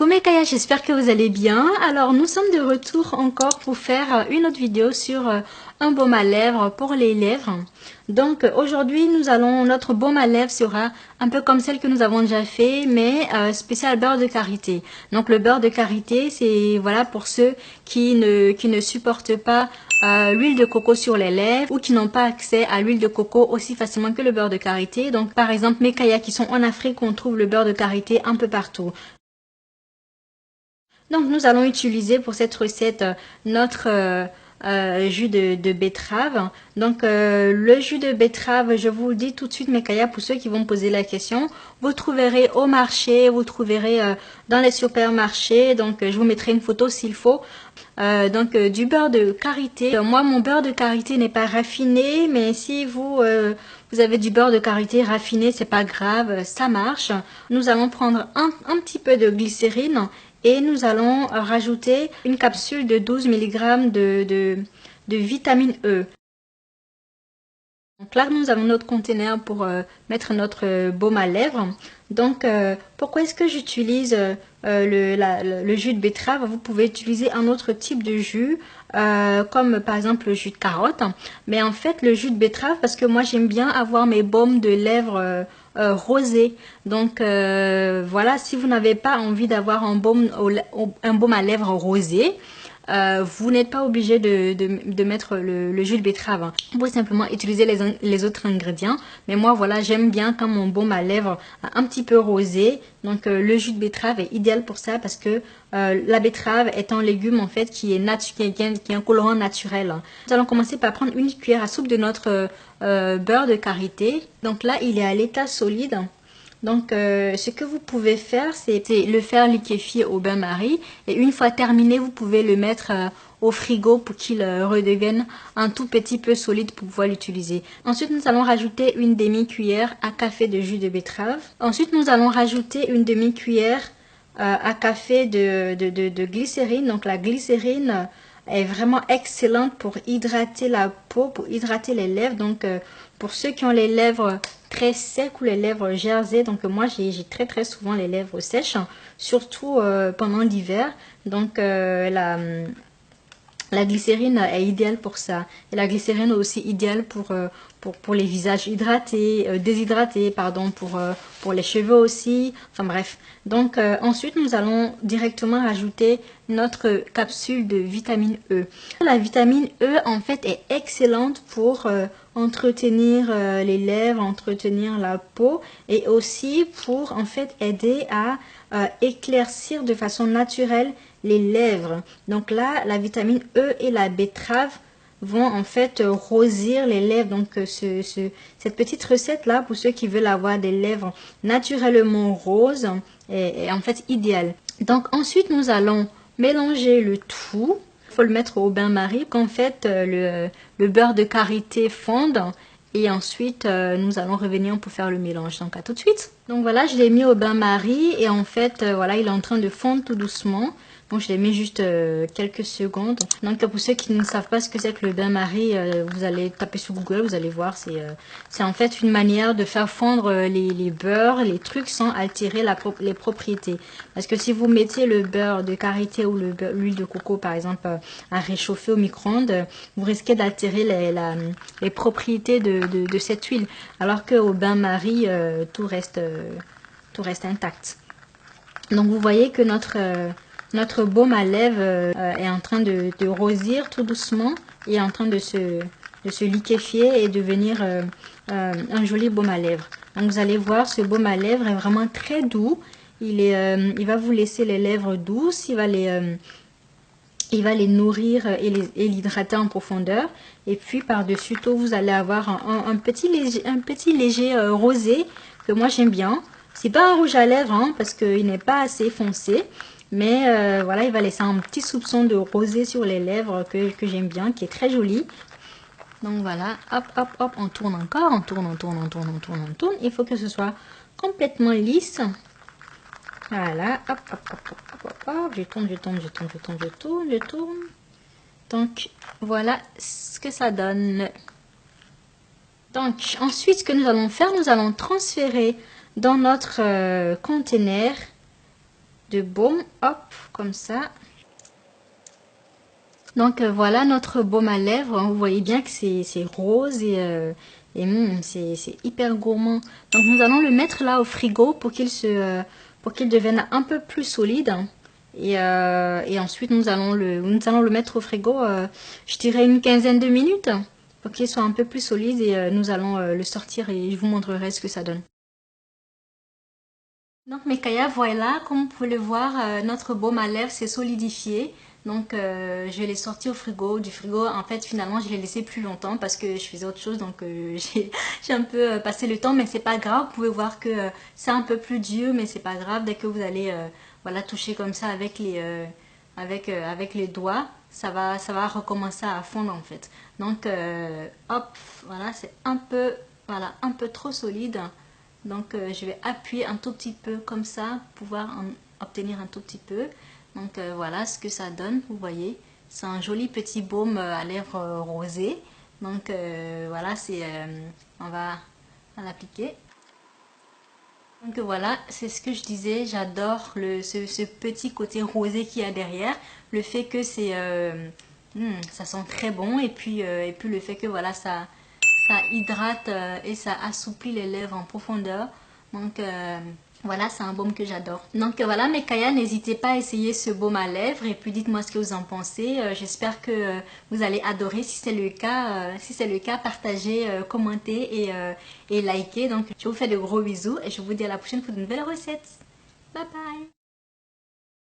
Coucou mes Kaya, j'espère que vous allez bien. Alors nous sommes de retour encore pour faire une autre vidéo sur un baume à lèvres pour les lèvres. Donc aujourd'hui notre baume à lèvres sera un peu comme celle que nous avons déjà fait, mais spécial beurre de karité. Donc le beurre de karité, c'est voilà pour ceux qui ne supportent pas l'huile de coco sur les lèvres ou qui n'ont pas accès à l'huile de coco aussi facilement que le beurre de karité. Donc par exemple mes Kaya qui sont en Afrique, on trouve le beurre de karité un peu partout. Donc nous allons utiliser pour cette recette notre jus de betterave. Donc le jus de betterave, je vous le dis tout de suite mes Kaya, pour ceux qui vont me poser la question, vous trouverez au marché, vous trouverez dans les supermarchés. Donc je vous mettrai une photo s'il faut. Du beurre de karité. Moi mon beurre de karité n'est pas raffiné, mais si vous avez du beurre de karité raffiné, c'est pas grave, ça marche. Nous allons prendre un petit peu de glycérine et nous allons rajouter une capsule de 12 mg de vitamine E. Donc là, nous avons notre conteneur pour mettre notre baume à lèvres. Donc, pourquoi est-ce que j'utilise le jus de betterave? Vous pouvez utiliser un autre type de jus, comme par exemple le jus de carotte. Mais en fait, le jus de betterave, parce que moi, j'aime bien avoir mes baumes de lèvres rosés. Donc, voilà, si vous n'avez pas envie d'avoir un baume à lèvres rosé, vous n'êtes pas obligé de mettre le jus de betterave. Vous pouvez simplement utiliser les autres ingrédients. Mais moi, voilà, j'aime bien quand mon baume à lèvres un petit peu rosé. Donc, le jus de betterave est idéal pour ça parce que la betterave est un légume en fait qui est un colorant naturel. Nous allons commencer par prendre une cuillère à soupe de notre beurre de karité. Donc là, il est à l'état solide. Donc, ce que vous pouvez faire, c'est le faire liquéfier au bain-marie. Et une fois terminé, vous pouvez le mettre au frigo pour qu'il redevienne un tout petit peu solide pour pouvoir l'utiliser. Ensuite, nous allons rajouter une demi-cuillère à café de jus de betterave. Ensuite, nous allons rajouter une demi-cuillère à café de glycérine. Donc, la glycérine est vraiment excellente pour hydrater la peau, pour hydrater les lèvres. Donc, pour ceux qui ont les lèvres très secs ou les lèvres gercées, donc moi j'ai très souvent les lèvres sèches, surtout pendant l'hiver. Donc la glycérine est idéale pour ça. Et la glycérine est aussi idéale pour les visages déshydratés, pardon, pour les cheveux aussi. Enfin bref. Donc ensuite, nous allons directement rajouter notre capsule de vitamine E. La vitamine E, en fait, est excellente pour entretenir les lèvres, entretenir la peau et aussi pour, en fait, aider à éclaircir de façon naturelle les lèvres. Donc là, la vitamine E et la betterave vont en fait rosir les lèvres. Donc cette petite recette là, pour ceux qui veulent avoir des lèvres naturellement roses, est en fait idéale. Donc ensuite, nous allons mélanger le tout. Il faut le mettre au bain-marie qu'en fait le beurre de karité fonde. Et ensuite, nous allons revenir pour faire le mélange. Donc, à tout de suite. Donc, voilà, je l'ai mis au bain-marie. Et en fait, voilà, il est en train de fondre tout doucement. Donc, je l'ai mis juste quelques secondes. Donc, pour ceux qui ne savent pas ce que c'est que le bain-marie, vous allez taper sur Google, vous allez voir. C'est en fait une manière de faire fondre les beurres, les trucs sans altérer les propriétés. Parce que si vous mettez le beurre de karité ou l'huile de coco, par exemple, à réchauffer au micro-ondes, vous risquez d'altérer les propriétés de cette huile. Alors qu'au bain-marie, tout reste intact. Donc, vous voyez que notre baume à lèvres est en train de rosir tout doucement et est en train de se liquéfier et devenir un joli baume à lèvres. Donc vous allez voir, ce baume à lèvres est vraiment très doux. Il va vous laisser les lèvres douces, il va les nourrir et l'hydrater en profondeur. Et puis par-dessus tout, vous allez avoir un petit léger rosé que moi j'aime bien. C'est pas un rouge à lèvres hein, parce qu'il n'est pas assez foncé. Mais voilà, il va laisser un petit soupçon de rosé sur les lèvres que j'aime bien, qui est très joli. Donc voilà, hop, hop, hop, on tourne encore, on tourne. Il faut que ce soit complètement lisse. Voilà, hop, hop, hop, hop, hop, hop, je tourne. Donc voilà ce que ça donne. Donc ensuite, ce que nous allons faire, nous allons transférer dans notre conteneur de baume, hop, comme ça. Donc voilà notre baume à lèvres. Vous voyez bien que c'est rose et c'est hyper gourmand. Donc nous allons le mettre là au frigo pour pour qu'il devienne un peu plus solide. Et ensuite nous allons le mettre au frigo, je dirais une quinzaine de minutes, pour qu'il soit un peu plus solide et nous allons le sortir et je vous montrerai ce que ça donne. Donc mes Kaya, voilà, comme vous pouvez le voir, notre baume à lèvres s'est solidifié. Donc je l'ai sorti au frigo. Du frigo, en fait, finalement, je l'ai laissé plus longtemps parce que je faisais autre chose. Donc j'ai un peu passé le temps, mais c'est pas grave. Vous pouvez voir que c'est un peu plus dur, mais c'est pas grave. Dès que vous allez voilà, toucher comme ça avec avec les doigts, ça va recommencer à fondre en fait. Donc hop, voilà, c'est un peu, voilà, un peu trop solide. Donc je vais appuyer un tout petit peu comme ça pour pouvoir en obtenir un tout petit peu. Donc voilà ce que ça donne, vous voyez. C'est un joli petit baume à lèvres rosé. Donc voilà, on va l'appliquer. Donc voilà, c'est ce que je disais, j'adore ce petit côté rosé qu'il y a derrière. Le fait que ça sent très bon et puis le fait que voilà, ça hydrate et ça assouplit les lèvres en profondeur. Donc voilà, c'est un baume que j'adore. Donc voilà mes Kaya, n'hésitez pas à essayer ce baume à lèvres et puis dites-moi ce que vous en pensez. J'espère que vous allez adorer. Si c'est le cas, partagez, commentez et likez. Donc je vous fais de gros bisous et je vous dis à la prochaine pour de nouvelles recettes. Bye bye.